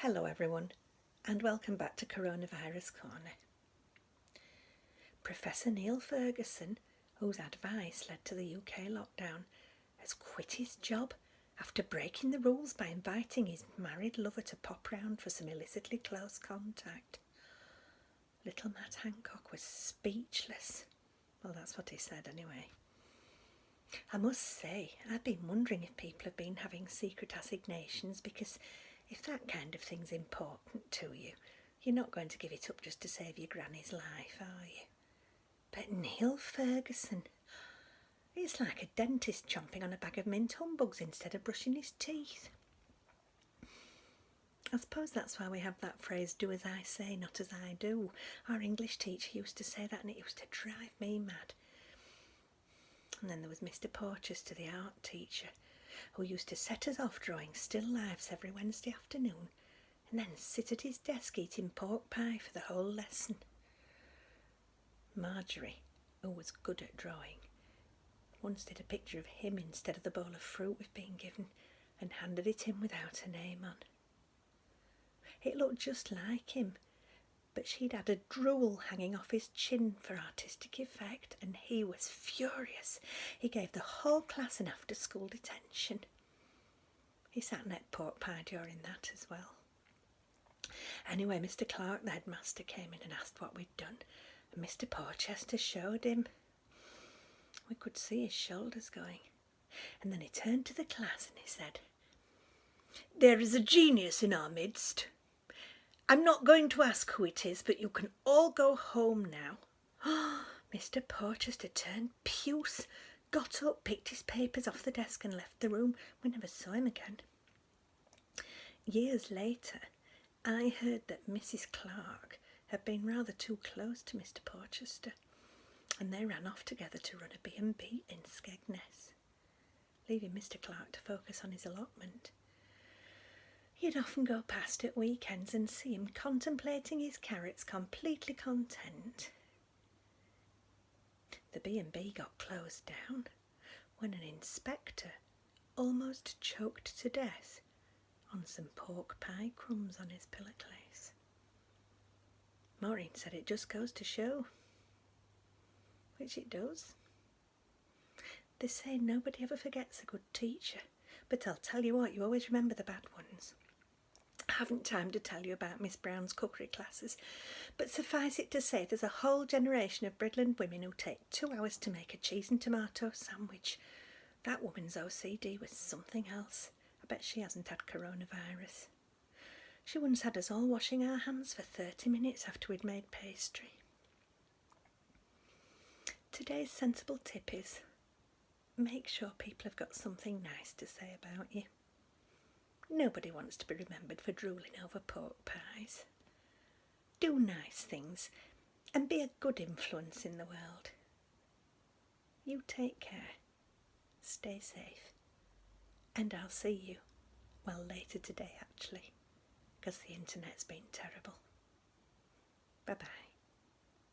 Hello everyone, and welcome back to Coronavirus Corner. Professor Neil Ferguson, whose advice led to the UK lockdown, has quit his job after breaking the rules by inviting his married lover to pop round for some illicitly close contact. Little Matt Hancock was speechless. Well, that's what he said anyway. I must say, I've been wondering if people have been having secret assignations, because if that kind of thing's important to you, you're not going to give it up just to save your granny's life, are you? But Neil Ferguson, it's like a dentist chomping on a bag of mint humbugs instead of brushing his teeth. I suppose that's why we have that phrase, do as I say, not as I do. Our English teacher used to say that, and it used to drive me mad. And then there was Mr. Porchester, the art teacher, who used to set us off drawing still lifes every Wednesday afternoon, and then sit at his desk eating pork pie for the whole lesson. Marjorie, who was good at drawing, once did a picture of him instead of the bowl of fruit we've been given, and handed it in without a name on. It looked just like him, but she'd had a drool hanging off his chin for artistic effect, and he was furious. He gave the whole class an after-school detention. He sat and ate pork pie during that as well. Anyway, Mr. Clark, the headmaster, came in and asked what we'd done, and Mr. Porchester showed him. We could see his shoulders going, and then he turned to the class and he said, "There is a genius in our midst. I'm not going to ask who it is, but you can all go home now." Mr. Porchester turned puce, got up, picked his papers off the desk and left the room. We never saw him again. Years later, I heard that Mrs. Clark had been rather too close to Mr. Porchester, and they ran off together to run a B&B in Skegness, leaving Mr. Clark to focus on his allotment. You'd often go past at weekends and see him contemplating his carrots, completely content. The B&B got closed down when an inspector almost choked to death on some pork pie crumbs on his pillowcase. Maureen said it just goes to show, which it does. They say nobody ever forgets a good teacher, but I'll tell you what, you always remember the bad ones. I haven't time to tell you about Miss Brown's cookery classes, but suffice it to say there's a whole generation of Bridland women who take 2 hours to make a cheese and tomato sandwich. That woman's OCD was something else. I bet she hasn't had coronavirus. She once had us all washing our hands for 30 minutes after we'd made pastry. Today's sensible tip is, make sure people have got something nice to say about you. Nobody wants to be remembered for drooling over pork pies. Do nice things and be a good influence in the world. You take care, stay safe, and I'll see you, well, later today actually, because the internet's been terrible. Bye-bye.